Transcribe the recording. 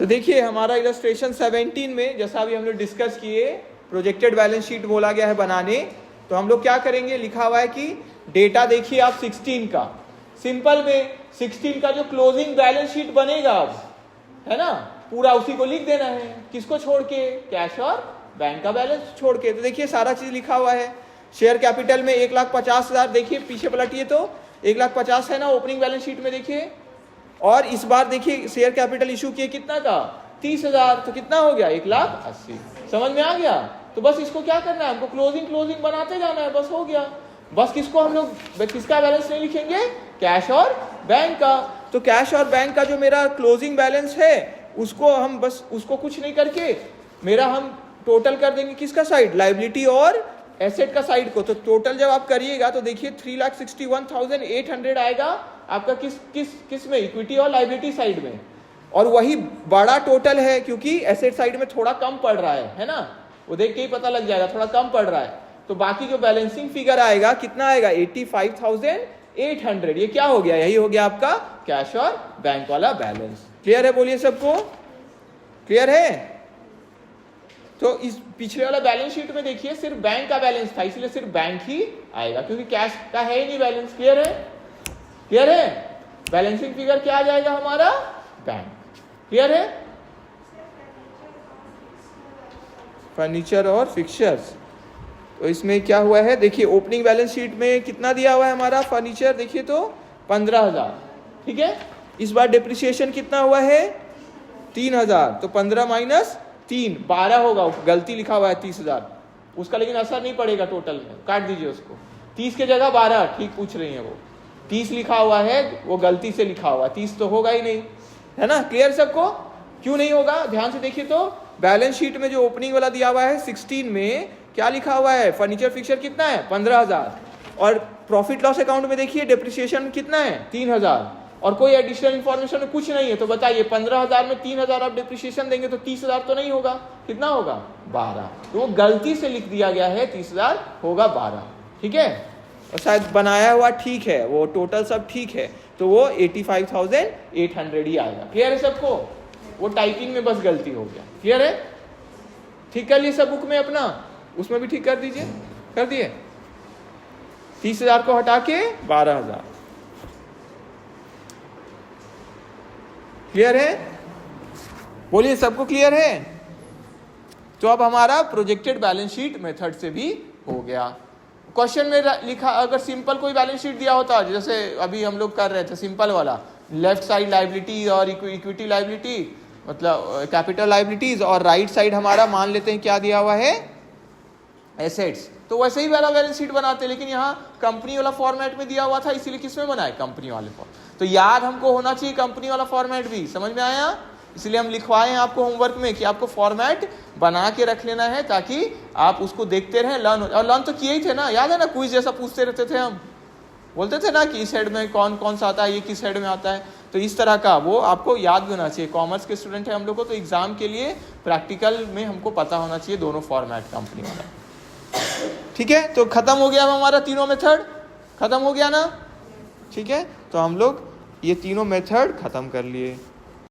तो देखिए हमारा इलस्ट्रेशन 17 में जैसा अभी हम लोग डिस्कस किए, प्रोजेक्टेड बैलेंस शीट बोला गया है बनाने। तो हम लोग क्या करेंगे, लिखा हुआ है कि डेटा देखिए आप 16 का, सिंपल में 16 का जो क्लोजिंग बैलेंस शीट बनेगा अब, है ना, पूरा उसी को लिख देना है। किसको छोड़ के? कैश और बैंक का बैलेंस छोड़ के। तो देखिए सारा चीज लिखा हुआ है। शेयर कैपिटल में 1,50,000, देखिए पीछे पलटिए तो 1,50,000 है ना ओपनिंग बैलेंस शीट में, देखिए। और इस बार देखिए शेयर कैपिटल इशू किए कितना का? 30,000। तो कितना हो गया? 1,80,000। समझ में आ गया? तो बस इसको क्या करना है, हमको क्लोजिंग बनाते जाना है, बस हो गया। बस किसको हम लोग, किसका बैलेंस नहीं लिखेंगे? कैश और बैंक का। तो कैश और बैंक का जो मेरा क्लोजिंग बैलेंस है उसको हम बस उसको कुछ नहीं करके मेरा हम टोटल कर देंगे किसका साइड? लायबिलिटी और एसेट का साइड को। तो टोटल जब आप करिएगा तो देखिए 3,61,800 आएगा आपका किस में? इक्विटी और लायबिलिटी साइड में। और वही बड़ा टोटल है क्योंकि एसेट साइड में थोड़ा कम पड़ रहा है ना, वो देख के ही पता लग जाएगा थोड़ा कम पड़ रहा है। तो बाकी जो बैलेंसिंग फिगर आएगा कितना आएगा? 85,800। ये क्या हो गया? यही हो गया आपका कैश और बैंक वाला बैलेंस। क्लियर है? बोलिए सबको क्लियर है? तो इस पिछले वाला बैलेंस शीट में देखिए सिर्फ बैंक का बैलेंस था, इसलिए सिर्फ बैंक ही आएगा क्योंकि कैश का है ही नहीं बैलेंस। क्लियर है? क्लियर है? बैलेंसिंग फिगर क्या आ जाएगा हमारा? बैंक। क्लियर है? फर्नीचर और फिक्चर्स, तो इसमें क्या हुआ है देखिए, ओपनिंग बैलेंस शीट में कितना दिया हुआ है हमारा फर्नीचर, देखिए तो 15,000। ठीक है, इस बार डिप्रिसिएशन कितना हुआ है? 3,000। तो 15 माइनस 3 12 होगा, गलती लिखा हुआ है 30,000 उसका, लेकिन असर नहीं पड़ेगा टोटल में, काट दीजिए उसको। 30 के जगह 12, ठीक पूछ रही है वो, 30 लिखा हुआ है, वो गलती से लिखा हुआ, 30 तो होगा ही नहीं, है ना। क्लियर सबको? क्यों नहीं होगा? ध्यान से देखिए तो बैलेंस शीट में जो ओपनिंग वाला दिया हुआ है 16 में क्या लिखा हुआ है? फर्नीचर फिक्चर कितना है? 15,000। और प्रॉफिट लॉस अकाउंट में देखिए डिप्रिसिएशन कितना है? 3,000। और कोई एडिशनल इन्फॉर्मेशन कुछ नहीं है। तो बताइए 15,000 में 3,000 आप डिप्रिसिएशन देंगे तो 30,000 तो नहीं होगा, कितना होगा? 12। तो वो गलती से लिख दिया गया है, 30,000 होगा 12। ठीक है, और शायद बनाया हुआ ठीक है, वो टोटल सब ठीक है, तो वो 85,800 ही आएगा। क्लियर है सबको? वो टाइपिंग में बस गलती हो गया। क्लियर है? ठीक कर लिए सब बुक में अपना, उसमें भी ठीक कर दीजिए। कर दिए? 30,000 को हटा के 12,000। क्लियर है? बोलिए सबको क्लियर है? तो अब हमारा प्रोजेक्टेड बैलेंस शीट मेथड से भी हो गया। क्वेश्चन में लिखा, अगर सिंपल कोई बैलेंस शीट दिया होता, जैसे अभी हम लोग कर रहे थे सिंपल वाला, लेफ्ट साइड लायबिलिटी और इक्विटी लायबिलिटी, मतलब कैपिटल लायबिलिटीज, और राइट साइड हमारा मान लेते हैं क्या दिया हुआ है? एसेट्स। तो वैसे ही वाला बैलेंस शीट बनाते, लेकिन यहाँ कंपनी वाला फॉर्मेट में दिया हुआ था, इसीलिए किसमें बनाए? कंपनी वाले फॉर्मेट। तो याद हमको होना चाहिए कंपनी वाला फॉर्मेट भी, समझ में आया? इसलिए हम लिखवाए हैं आपको होमवर्क में कि आपको फॉर्मेट बना के रख लेना है ताकि आप उसको देखते रहें, लर्न तो किए ही थे ना, याद है ना, क्विज जैसा पूछते रहते थे हम, बोलते थे ना कि इस हेड में कौन कौन सा आता है, ये किस हेड में आता है। तो इस तरह का वो आपको याद भी होना चाहिए। कॉमर्स के स्टूडेंट है हम लोग को, तो एग्जाम के लिए प्रैक्टिकल में हमको पता होना चाहिए दोनों फॉर्मेट कंपनी वाला। ठीक है, तो खत्म हो गया हमारा तीनों मेथड, खत्म हो गया ना। ठीक है, तो हम लोग ये तीनों मेथड खत्म कर लिए।